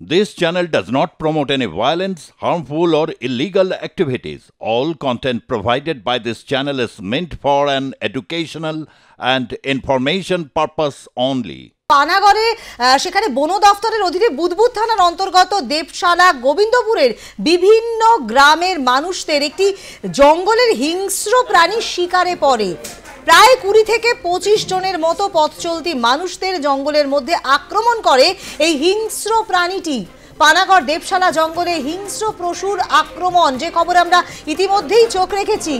This channel does not promote any violence, harmful, or illegal activities. All content provided by this channel is meant for an educational and information purpose only. পানাগড়ে সেখানে বন দফতরের অধীনে বুদবুদ থানার অন্তর্গত দেবশালা গোবিন্দপুরের বিভিন্ন গ্রামের মানুষদের একটি জঙ্গলের হিংস্র প্রাণী শিকারে পড়ে। প্রায় 20 থেকে 25 জনের মতো পথ চলতি মানুষদের জঙ্গলের মধ্যে আক্রমণ করে এই হিংস্র প্রাণীটি। পানাগড় দেবশালা জঙ্গলে হিংস্র পশুর আক্রমণ, যে খবর আমরা ইতিমধ্যেই চোখ রেখেছি।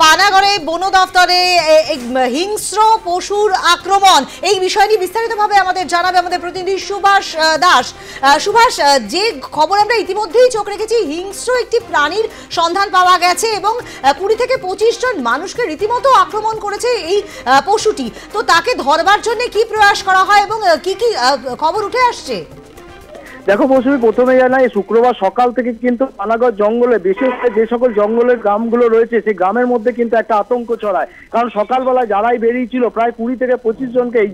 পানাগড়ে বন দফতরে হিংস্র পশুর আক্রমণ, এই বিষয়টি বিস্তারিতভাবে আমাদের জানাবে আমাদের প্রতিনিধি সুভাষ দাস। সুভাষ, যে খবর আমরা ইতিমধ্যেই চোখ রেখেছি, হিংস্র একটি প্রাণীর সন্ধান পাওয়া গেছে এবং 20 থেকে 25 জন মানুষকে রীতিমতো আক্রমণ করেছে এই পশুটি। তো তাকে ধরবার জন্য কি প্রয়াস করা হয় এবং কি কি খবর উঠে আসছে? দেখো মৌসুমী, প্রথমে জানাই শুক্রবার সকাল থেকে কিন্তু পানাগড় জঙ্গলে, বিশেষ করে যে সকল জঙ্গলের গ্রামগুলো রয়েছে সেই গ্রামের মধ্যে কিন্তু একটা আতঙ্ক ছড়ায়। কারণ সকালবেলায় যারাই বেরিয়েছিল প্রায় 20 থেকে 25 জনকে এই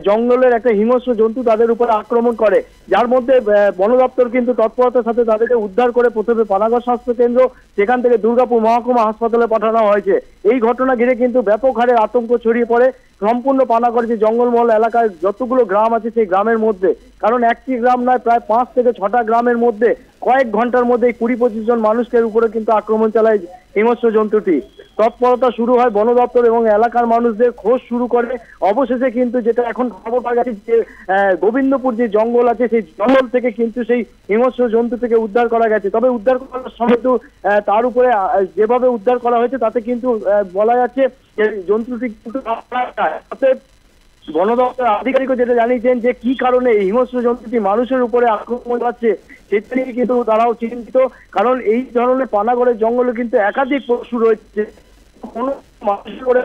জঙ্গলের একটা হিংস্র জন্তু তাদের উপরে আক্রমণ করে, যার মধ্যে বন দপ্তর কিন্তু তৎপরতার সাথে তাদেরকে উদ্ধার করে প্রথমে পানাগড় স্বাস্থ্য কেন্দ্র, সেখান থেকে দুর্গাপুর মহকুমা হাসপাতালে পাঠানো হয়েছে। এই ঘটনা ঘিরে কিন্তু ব্যাপক হারে আতঙ্ক ছড়িয়ে পড়ে সম্পূর্ণ পানাগড় যে জঙ্গলমহল এলাকায় যতগুলো গ্রাম আছে সেই গ্রামের মধ্যে। কারণ একটি গ্রাম নয়, প্রায় 5 থেকে 6টা গ্রামের মধ্যে কয়েক ঘন্টার মধ্যে 20-25 জন মানুষের উপরে কিন্তু আক্রমণ চালায় হিংস্র জন্তুটি। তৎপরতা শুরু হয় বন দপ্তর এবং এলাকার মানুষদের খোঁজ শুরু করে। অবশেষে কিন্তু যেটা এখন খবর পাওয়া গেছে যে গোবিন্দপুর যে জঙ্গল আছে সেই জঙ্গল থেকে কিন্তু সেই হিংস্র জন্তু থেকে উদ্ধার করা গেছে। তবে উদ্ধার করার সময় তো তার উপরে যেভাবে উদ্ধার করা হয়েছে তাতে কিন্তু বলা যাচ্ছে যে জন্তুটি কিন্তু বন দপ্তর আধিকারিকও যেটা জানিয়েছেন যে কি কারণে এই হিংস্র জন্তুটি মানুষের উপরে আক্রমণ হচ্ছে সেটা নিয়ে কিন্তু তারাও চিন্তিত। কারণ এই ধরনের পানাগড়ের জঙ্গলে কিন্তু একাধিক পশু রয়েছে, কোনো মানুষের উপরে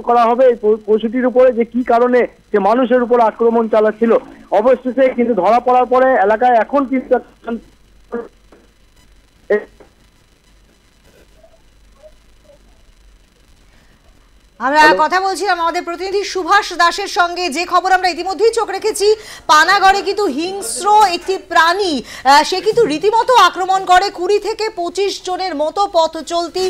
করা হবে এই পশুটির উপরে যে কি কারণে সে মানুষের উপর আক্রমণ চালাচ্ছিল। অবশেষে কিন্তু ধরা পড়ার পরে এলাকায় এখন কিন্তু আমরা কথা বলছিলাম আমাদের প্রতিনিধি সুভাষ দাসের সঙ্গে, যে খবর আমরা ইতিমধ্যেই চোখ রেখেছি। পানাগড়ে কিন্তু হিংস্র একটি প্রাণী সে কিন্তু রীতিমতো আক্রমণ করে 20 থেকে 25 জনের মতো পথ চলতি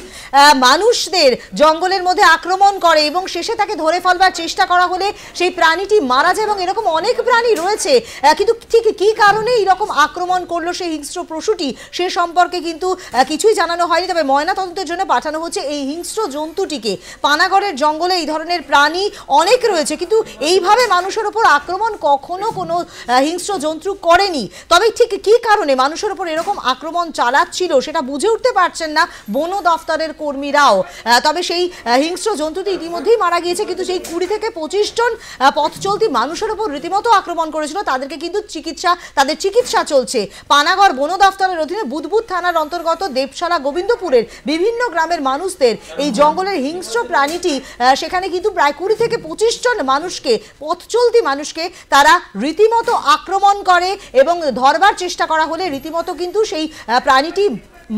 মানুষদের জঙ্গলের মধ্যে আক্রমণ করে এবং শেষে তাকে ধরে ফেলবার চেষ্টা করা হলে সেই প্রাণীটি মারা যায়। এবং এরকম অনেক প্রাণী রয়েছে, কিন্তু ঠিক কি কারণে এরকম আক্রমণ করলো সেই হিংস্র পশুটি সে সম্পর্কে কিন্তু কিছুই জানানো হয়নি। তবে ময়নাতদন্তের জন্য পাঠানো হচ্ছে এই হিংস্র জন্তুটিকে। পানাগড়ের জঙ্গলে এই ধরনের প্রাণী অনেক রয়েছে, কিন্তু এইভাবে মানুষের উপর আক্রমণ কখনো কোনো হিংস্র জন্তু করেনি। তবে ঠিক কি কারণে মানুষের উপর এরকম আক্রমণ চালাচ্ছিল সেটা বুঝে উঠতে পারছেন না বন দফতরের কর্মীরাও। তবে সেই হিংস্র জন্তুটি ইতিমধ্যেই মারা গিয়েছে, কিন্তু সেই 20 থেকে 25 জন পথ চলতি মানুষের উপর রীতিমতো আক্রমণ করেছিল, তাদেরকে কিন্তু তাদের চিকিৎসা চলছে। পানাগড় বন দফতরের অধীনে বুদবুদ থানার অন্তর্গত দেবশালা গোবিন্দপুরের বিভিন্ন গ্রামের মানুষদের এই জঙ্গলের হিংস্র প্রাণীটি সেখানে কিন্তু প্রায় 20 থেকে 25 জন মানুষকে, পথ চলতি মানুষকে তারা রীতিমতো আক্রমণ করে এবং ধরবার চেষ্টা করা হলে রীতিমতো কিন্তু সেই প্রাণীটি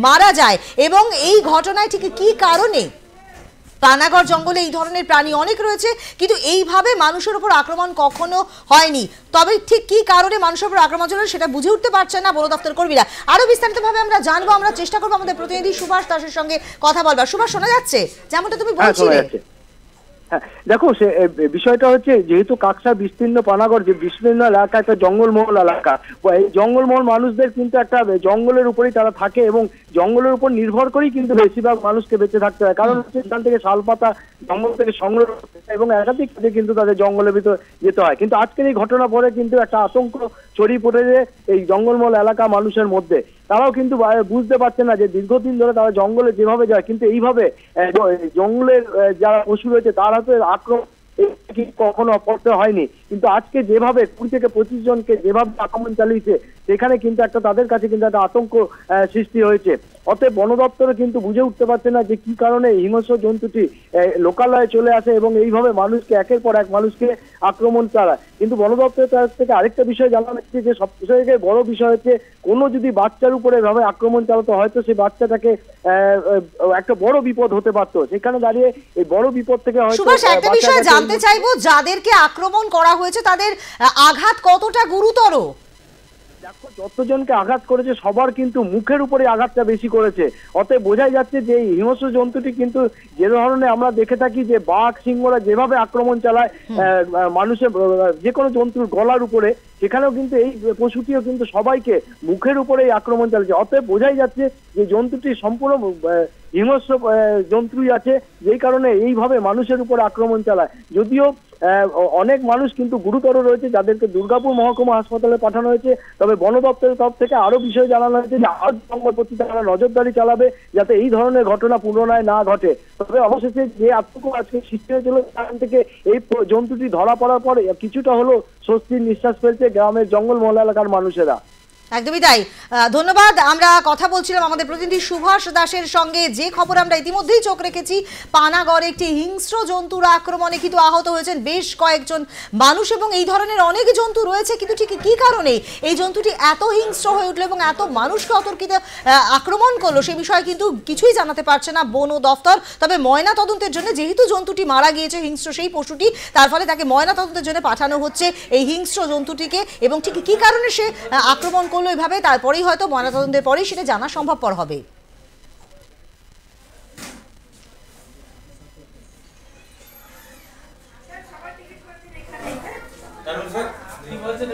মারা যায়। এবং এই ঘটনায় ঠিক কি কারণে, পানাগড় জঙ্গলে এই ধরনের প্রাণী অনেক রয়েছে কিন্তু এইভাবে মানুষের উপর আক্রমণ কখনো হয়নি। তবে ঠিক কি কারণে মানুষের উপর আক্রমণ চলে সেটা বুঝে উঠতে পারছেন না বন দপ্তর কর্মীরা। আরো বিস্তারিতভাবে আমরা জানবো, আমরা চেষ্টা করবো আমাদের প্রতিনিধি সুভাষ দাসের সঙ্গে কথা বলবার। সুভাষ, শোনা যাচ্ছে যেমনটা তুমি বলছিলে? দেখো সে বিষয়টা হচ্ছে, যেহেতু কাকসা বিস্তীর্ণ পানাগড় যে বিস্তীর্ণ এলাকা, একটা জঙ্গলমহল এলাকা, এই জঙ্গলমহল মানুষদের কিন্তু একটা জঙ্গলের উপরেই তারা থাকে এবং জঙ্গলের উপর নির্ভর করেই কিন্তু বেশিরভাগ মানুষকে বেঁচে থাকতে হয়। কারণ হচ্ছে এখান থেকে শালপাতা জঙ্গল থেকে সংগ্রহ এবং একাধিক কাজে কিন্তু তাদের জঙ্গলের ভিতর যেতে হয়। কিন্তু আজকের এই ঘটনা পরে কিন্তু একটা আতঙ্ক ছড়িয়ে পড়েছে এই জঙ্গলমহল এলাকা মানুষের মধ্যে। তারাও কিন্তু বুঝতে পারছে না যে দীর্ঘদিন ধরে তারা জঙ্গলে যেভাবে যায় কিন্তু এইভাবে জঙ্গলের যারা পশু রয়েছে তার হাতে আক্রমণ কখনো পড়তে হয়নি, কিন্তু আজকে যেভাবে 20 থেকে 25 জনকে যেভাবে আক্রমণ চালিয়েছে সেখানে কিন্তু একটা তাদের কাছে কিন্তু একটা আতঙ্ক সৃষ্টি হয়েছে। অতএব বন দপ্তরও কিন্তু বুঝে উঠতে পারছে না যে কি কারণে হিংস্র জন্তুটি লোকালয়ে চলে আসে এবং এইভাবে মানুষকে একের পর এক মানুষকে আক্রমণ চালায়। কিন্তু বন দপ্তরের তরফ থেকে আরেকটা বিষয় জানা যাচ্ছে যে সবথেকে বড় বিষয় হচ্ছে কোনো যদি বাচ্চার উপরে এভাবে আক্রমণ চালাতো হয়তো সেই বাচ্চাটাকে একটা বড় বিপদ হতে পারতো। সেখানে দাঁড়িয়ে এই বড় বিপদ থেকে হয়তো সুভাষ, একটা বিষয় জানতে চাইবো, যাদেরকে আক্রমণ করা হয়েছে তাদের আঘাত কতটা গুরুতর? দেখো, যতজনকে আঘাত করেছে সবার কিন্তু মুখের উপরে আঘাতটা বেশি করেছে। অতএব বোঝাই যাচ্ছে যে এই হিংস্র জন্তুটি কিন্তু যে ধরনের আমরা দেখে থাকি যে বাঘ সিংহরা যেভাবে আক্রমণ চালায় মানুষের যে কোনো জন্তুর গলার উপরে, সেখানেও কিন্তু এই পশুটিও কিন্তু সবাইকে মুখের উপরেই আক্রমণ চালাচ্ছে। অতএব বোঝাই যাচ্ছে যে জন্তুটি সম্পূর্ণ হিংস্র জন্তুই আছে, যেই কারণে এইভাবে মানুষের উপরে আক্রমণ চালায়। যদিও অনেক মানুষ কিন্তু গুরুতর রয়েছে যাদেরকে দুর্গাপুর মহকুমা হাসপাতালে পাঠানো হয়েছে, তবে বন দপ্তরের তরফ থেকে আরো বিষয় জানানো হয়েছে যে আরো জঙ্গল প্রতি তারা নজরদারি চালাবে যাতে এই ধরনের ঘটনা পুনরায় না ঘটে। তবে অবশেষে যে আতঙ্ক আজকে সৃষ্টি হয়েছিল সেখান থেকে এই জন্তুটি ধরা পড়ার পরে কিছুটা হলো স্বস্তির নিঃশ্বাস ফেলছে গ্রামের জঙ্গল মহল এলাকার মানুষেরা। একদমই তাই, ধন্যবাদ। আমরা কথা বলছিলাম আমাদের প্রতিনিধি সুভাষ দাসের সঙ্গে। যে খবর আমরা ইতিমধ্যেই চোখ রেখেছি, পানাগড়ে একটি হিংস্র জন্তুর আক্রমণে কিন্তু আহত হয়েছেন বেশ কয়েকজন মানুষ এবং এই ধরনের অনেক জন্তু রয়েছে। কিন্তু ঠিক কি কারণে এই জন্তুটি এত হিংস্র হয়ে উঠলো এবং এত মানুষকে অতর্কিত আক্রমণ করলো সে বিষয়ে কিন্তু কিছুই জানাতে পারছে না বন দফতর। তবে ময়না তদন্তের জন্য, যেহেতু জন্তুটি মারা গিয়েছে হিংস্র সেই পশুটি, তার ফলে তাকে ময়না তদন্তের জন্য পাঠানো হচ্ছে এই হিংস্র জন্তুটিকে। এবং ঠিক কি কারণে সে আক্রমণ করলো এভাবে তারপরেই হয়তো ময়নাতদন্তের পরেই সেটা জানা সম্ভবপর হবে। কারণ স্যার 3 বছর